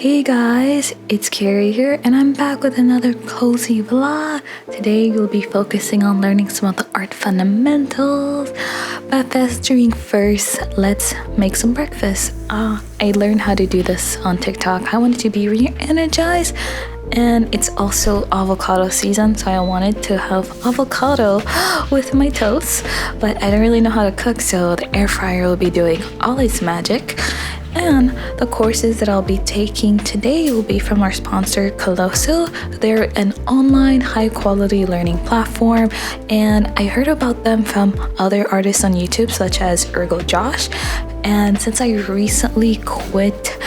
Hey guys, it's Carrie here and I'm back with another cozy vlog. Today we'll be focusing on learning some of the art fundamentals. But first, let's make some breakfast. I learned how to do this on TikTok. I wanted to be re-energized and it's also avocado season, so I wanted to have avocado with my toast, but I don't really know how to cook, so the air fryer will be doing all its magic. And the courses that I'll be taking today will be from our sponsor, Coloso. They're an online high-quality learning platform, and I heard about them from other artists on YouTube, such as Ergo Josh. And since I recently quit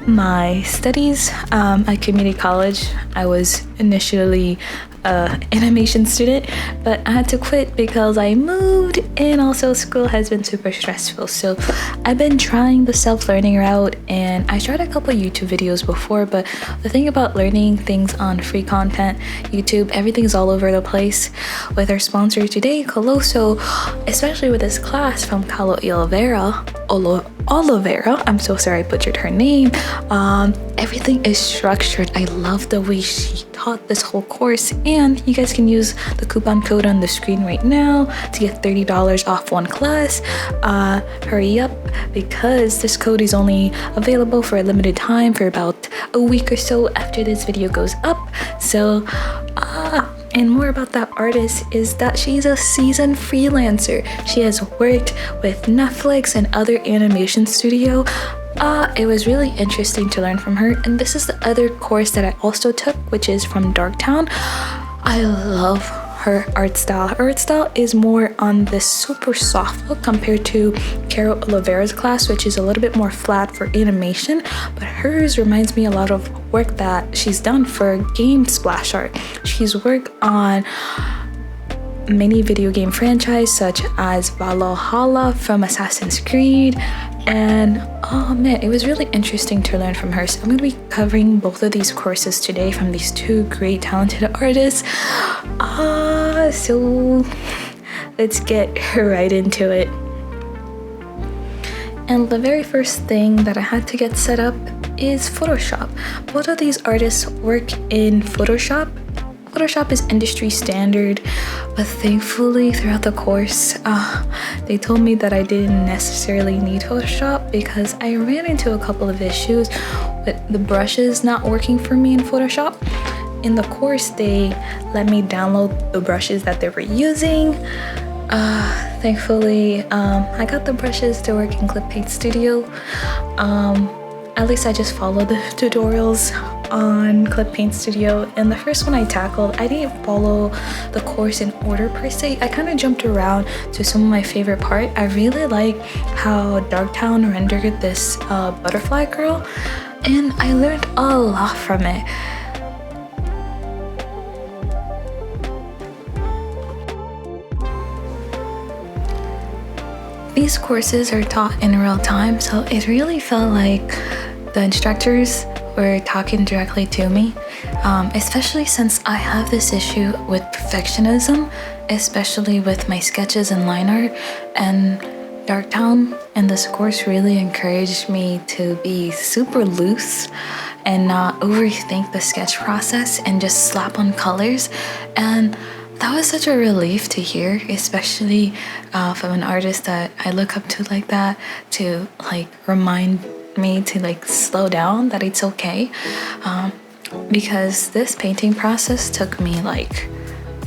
my studies at community college, I was initially animation student, but I had to quit because I moved and also school has been super stressful. So I've been trying the self-learning route, and I tried a couple YouTube videos before, but the thing about learning things on free content, YouTube, everything's all over the place. With our sponsor today, Coloso, especially with this class from Oliveira, I'm so sorry I butchered her name. Everything is structured. I love the way she taught this whole course, and you guys can use the coupon code on the screen right now to get $30 off one class. Hurry up, because this code is only available for a limited time for about a week or so after this video goes up. So and more about that artist is that she's a seasoned freelancer. She has worked with Netflix and other animation studio. It was really interesting to learn from her, and this is the other course that I also took, which is from Darktown. I love her art style. Her art style is more on this super soft look compared to Carol Oliveira's class, which is a little bit more flat for animation, but hers reminds me a lot of work that she's done for game splash art. She's worked on many video game franchise such as Valhalla from Assassin's Creed, and oh man, it was really interesting to learn from her. So I'm going to be covering both of these courses today from these two great talented artists. So let's get right into it. And the very first thing that I had to get set up is Photoshop. Both of these artists work in Photoshop. Photoshop is industry standard, but thankfully throughout the course, they told me that I didn't necessarily need Photoshop because I ran into a couple of issues with the brushes not working for me in Photoshop. In the course, they let me download the brushes that they were using. Thankfully, I got the brushes to work in Clip Paint Studio. At least I just followed the tutorials on Clip Paint Studio, and the first one I tackled, I didn't follow the course in order per se. I kind of jumped around to some of my favorite part. I really like how Darktown rendered this butterfly girl, and I learned a lot from it. These courses are taught in real time, so it really felt like the instructors were talking directly to me, especially since I have this issue with perfectionism, especially with my sketches and line art. And Darktown and this course really encouraged me to be super loose and not overthink the sketch process and just slap on colors. And that was such a relief to hear, especially from an artist that I look up to like that, to like remind me to like slow down, that it's okay, because this painting process took me like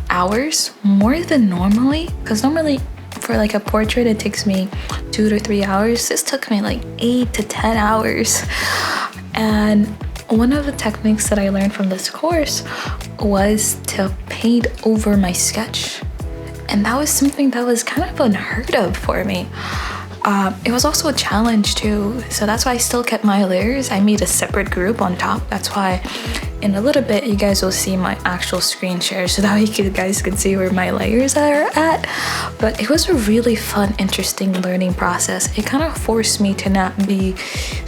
hours, more than normally, because normally for like a portrait it takes me 2 to 3 hours. This took me like 8 to 10 hours. And one of the techniques that I learned from this course was to paint over my sketch, and that was something that was kind of unheard of for me. It was also a challenge too, so that's why I still kept my layers. I made a separate group on top. That's why in a little bit you guys will see my actual screen share, so that way you guys can see where my layers are at. But it was a really fun, interesting learning process. It kind of forced me to not be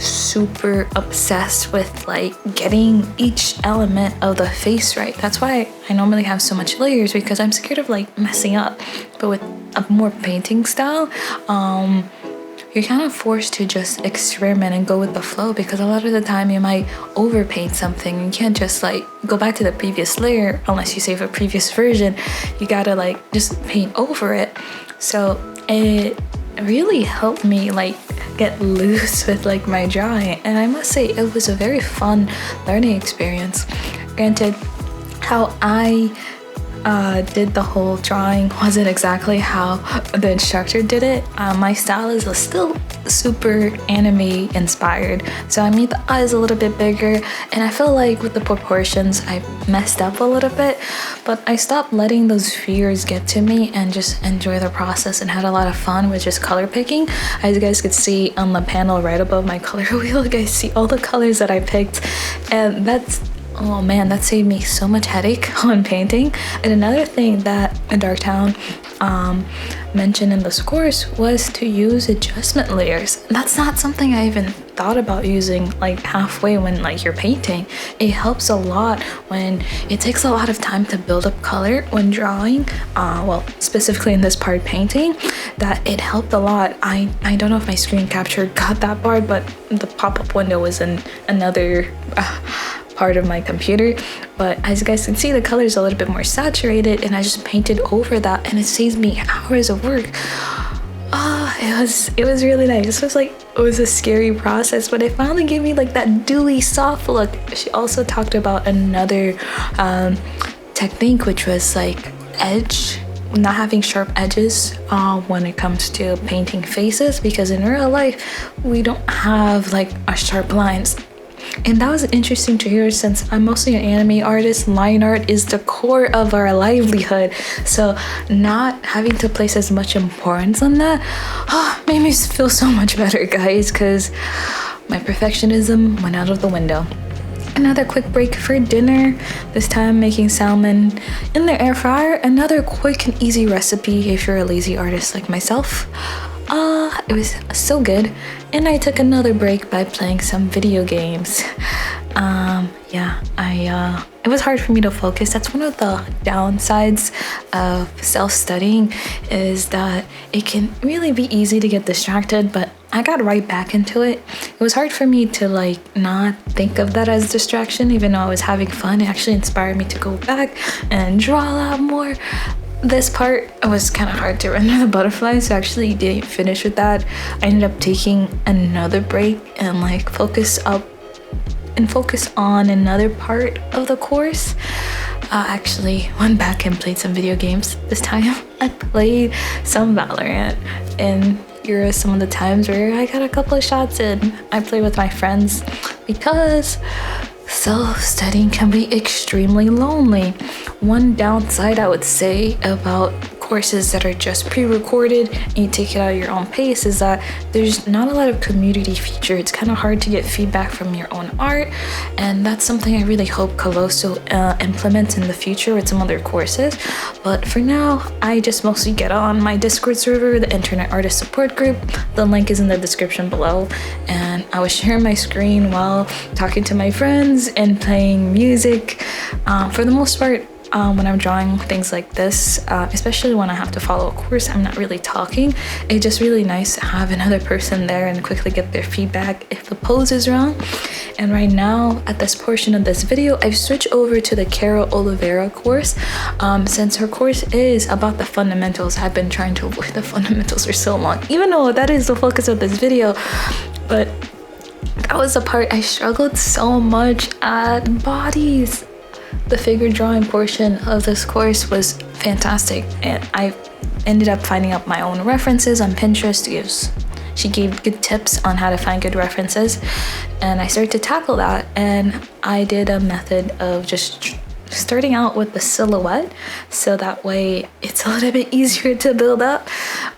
super obsessed with like getting each element of the face right. That's why I normally have so much layers, because I'm scared of like messing up. But with a more painting style, you're kind of forced to just experiment and go with the flow, because a lot of the time you might overpaint something. You can't just like go back to the previous layer unless you save a previous version. You gotta like just paint over it. So it really helped me like get loose with like my drawing, and I must say it was a very fun learning experience. Granted, how I did the whole drawing wasn't exactly how the instructor did it. My style is still super anime inspired, so I made the eyes a little bit bigger, and I feel like with the proportions I messed up a little bit, but I stopped letting those fears get to me and just enjoy the process and had a lot of fun with just color picking. As you guys could see on the panel right above my color wheel, you guys see all the colors that I picked, and oh man, that saved me so much headache on painting. And another thing that Darktown mentioned in this course was to use adjustment layers. That's not something I even thought about using like halfway when like you're painting. It helps a lot when it takes a lot of time to build up color when drawing, well, specifically in this part painting, that it helped a lot. I don't know if my screen capture got that part, but the pop-up window was in another part of my computer, but as you guys can see, the color is a little bit more saturated, and I just painted over that, and it saves me hours of work. It was really nice. It was a scary process, but it finally gave me like that dewy soft look. She also talked about another technique, which was like not having sharp edges when it comes to painting faces, because in real life we don't have like a sharp lines. And that was interesting to hear, since I'm mostly an anime artist. Line art is the core of our livelihood, so not having to place as much importance on that made me feel so much better, guys, because my perfectionism went out of the window. Another quick break for dinner, this time making salmon in the air fryer. Another quick and easy recipe if you're a lazy artist like myself. It was so good, and I took another break by playing some video games. It was hard for me to focus. That's one of the downsides of self-studying, is that it can really be easy to get distracted, but I got right back into it. It was hard for me to like not think of that as distraction, even though I was having fun. It actually inspired me to go back and draw a lot more. This part was kind of hard to render the butterflies, so I actually didn't finish with that. I ended up taking another break and like focus on another part of the course. Actually went back and played some video games. This time I played some Valorant, and here are some of the times where I got a couple of shots in. I play with my friends because self-studying can be extremely lonely. One downside I would say about courses that are just pre-recorded and you take it at your own pace is that there's not a lot of community feature. It's kind of hard to get feedback from your own art, and that's something I really hope Coloso implements in the future with some other courses. But for now, I just mostly get on my Discord server, the Internet Artist Support Group. The link is in the description below, and I was sharing my screen while talking to my friends and playing music. For the most part, when I'm drawing things like this, especially when I have to follow a course, I'm not really talking. It's just really nice to have another person there and quickly get their feedback if the pose is wrong. And right now, at this portion of this video, I've switched over to the Carol Oliveira course. Since her course is about the fundamentals, I've been trying to avoid the fundamentals for so long, even though that is the focus of this video. But that was the part I struggled so much at. Bodies. The figure drawing portion of this course was fantastic, and I ended up finding out my own references on Pinterest. She gave good tips on how to find good references, and I started to tackle that. And I did a method of just starting out with the silhouette, so that way it's a little bit easier to build up.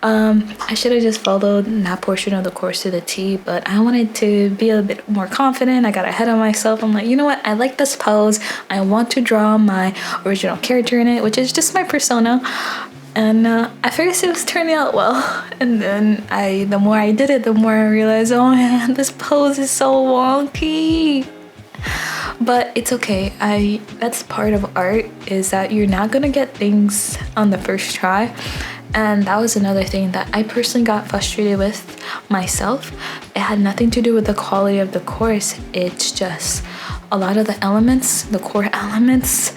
I should have just followed that portion of the course to the T, but I wanted to be a bit more confident. I got ahead of myself. I'm like, you know what? I like this pose. I want to draw my original character in it, which is just my persona. And at first it was turning out well, and then the more I did it, the more I realized, oh man, this pose is so wonky. But it's okay. That's part of art, is that you're not gonna get things on the first try. And that was another thing that I personally got frustrated with myself. It had nothing to do with the quality of the course. It's just a lot of the elements, the core elements,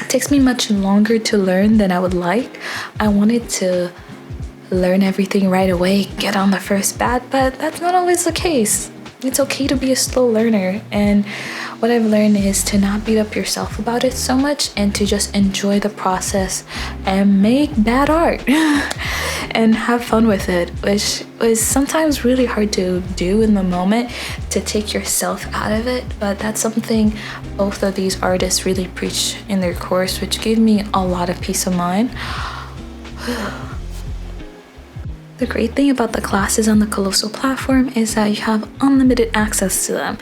it takes me much longer to learn than I would like. I wanted to learn everything right away, get on the first bat, but that's not always the case. It's okay to be a slow learner, and what I've learned is to not beat up yourself about it so much and to just enjoy the process and make bad art and have fun with it, which was sometimes really hard to do in the moment, to take yourself out of it. But that's something both of these artists really preach in their course, which gave me a lot of peace of mind. The great thing about the classes on the Coloso platform is that you have unlimited access to them,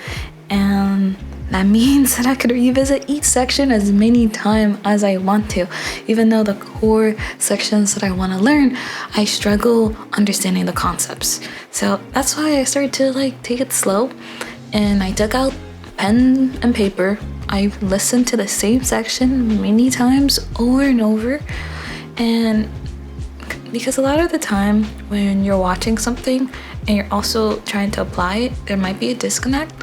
and that means that I could revisit each section as many times as I want to. Even though the core sections that I want to learn, I struggle understanding the concepts. So that's why I started to take it slow, and I took out pen and paper. I listened to the same section many times over and over, and because a lot of the time when you're watching something and you're also trying to apply it, there might be a disconnect.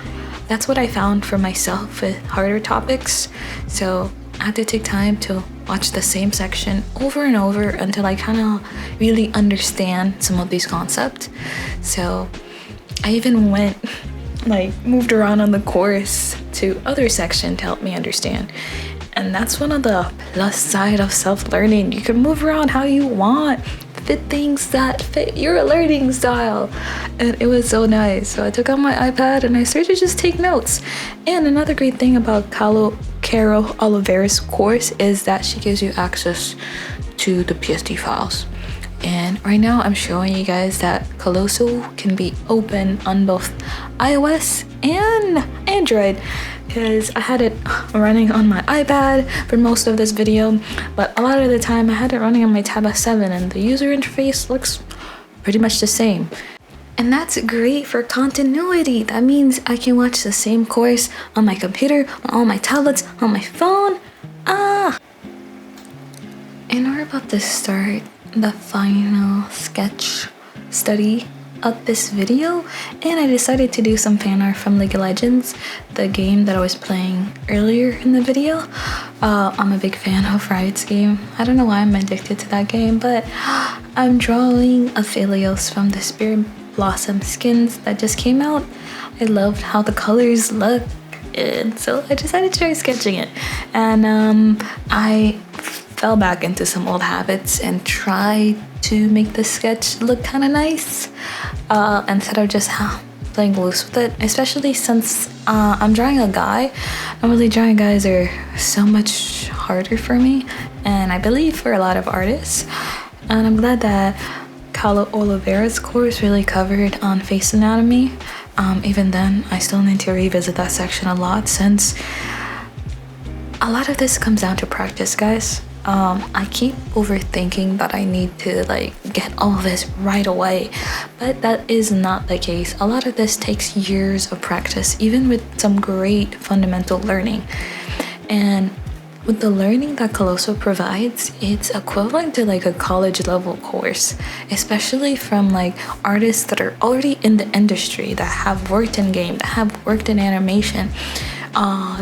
That's what I found for myself with harder topics. So I had to take time to watch the same section over and over until I kind of really understand some of these concepts. So I even moved around on the course to other sections to help me understand. And that's one of the plus side of self-learning. You can move around how you want, fit things that fit your learning style. And it was so nice. So I took out my iPad and I started to just take notes. And another great thing about Carol Oliveira's course is that she gives you access to the PSD files. And right now I'm showing you guys that Coloso can be open on both iOS and Android, because I had it running on my iPad for most of this video, but a lot of the time I had it running on my Tab S7, and the user interface looks pretty much the same. And that's great for continuity. That means I can watch the same course on my computer, on all my tablets, on my phone. And we're about to start the final sketch study of this video, and I decided to do some fan art from League of Legends, the game that I was playing earlier in the video. I'm a big fan of Riot's game. I don't know why I'm addicted to that game, but I'm drawing Aphelios from the Spirit Blossom skins that just came out. I loved how the colors look, and so I decided to try sketching it. And I fell back into some old habits and tried to make the sketch look kind of nice instead of just playing loose with it, especially since I'm drawing a guy. Normally drawing guys are so much harder for me, and I believe for a lot of artists. And I'm glad that Carlo Oliveira's course really covered on face anatomy. Even then, I still need to revisit that section a lot, since a lot of this comes down to practice, guys. I keep overthinking that I need to get all this right away, but that is not the case. A lot of this takes years of practice, even with some great fundamental learning. And with the learning that Coloso provides, it's equivalent to a college level course, especially from artists that are already in the industry, that have worked in game, that have worked in animation.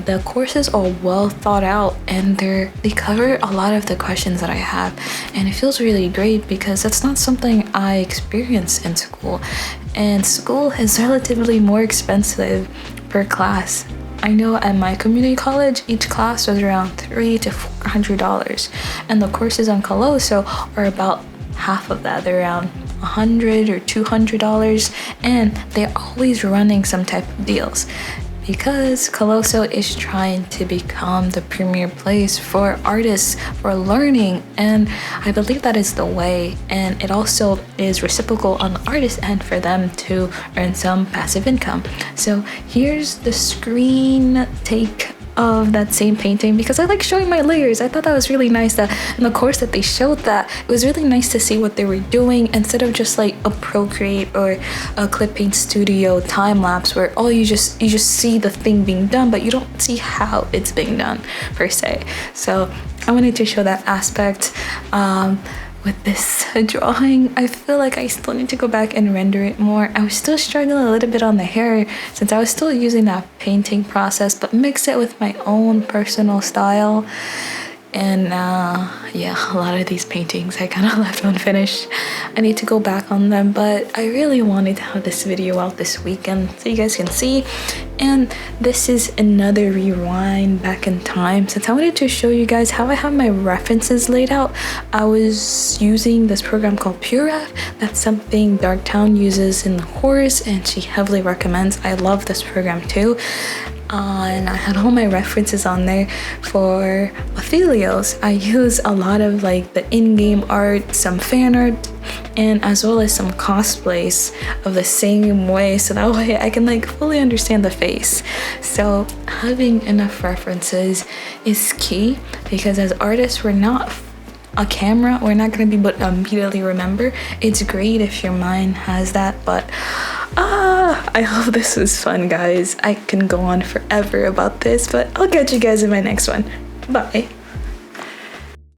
The courses are well thought out, and they cover a lot of the questions that I have, and it feels really great because that's not something I experienced in school, and school is relatively more expensive per class. I know at my community college, each class was around $300 to $400, and the courses on Coloso are about half of that. They're around $100 or $200, and they're always running some type of deals, because Coloso is trying to become the premier place for artists for learning, and I believe that is the way. And it also is reciprocal on the artist end for them to earn some passive income. So here's the screen take of that same painting, because I like showing my layers. I thought that was really nice that in the course that they showed that. It was really nice to see what they were doing instead of just a Procreate or a Clip Paint Studio time lapse where you just see the thing being done, but you don't see how it's being done per se. So I wanted to show that aspect. with this drawing. I feel like I still need to go back and render it more. I was still struggling a little bit on the hair since I was still using that painting process, but mix it with my own personal style. And yeah, a lot of these paintings I kind of left unfinished. I need to go back on them, but I really wanted to have this video out this weekend so you guys can see. And this is another rewind back in time, since I wanted to show you guys how I have my references laid out. I was using this program called Pure. That's something Darktown uses in the course, and she heavily recommends. I love this program too. And I had all my references on there for affiliates. I use a lot of like the in-game art, some fan art, and as well as some cosplays of the same way, so that way I can like fully understand the face. So having enough references is key, because as artists, we're not a camera, we're not going to be able to immediately remember. It's great if your mind has that, but I hope this was fun, guys. I can go on forever about this, but I'll catch you guys in my next one. Bye.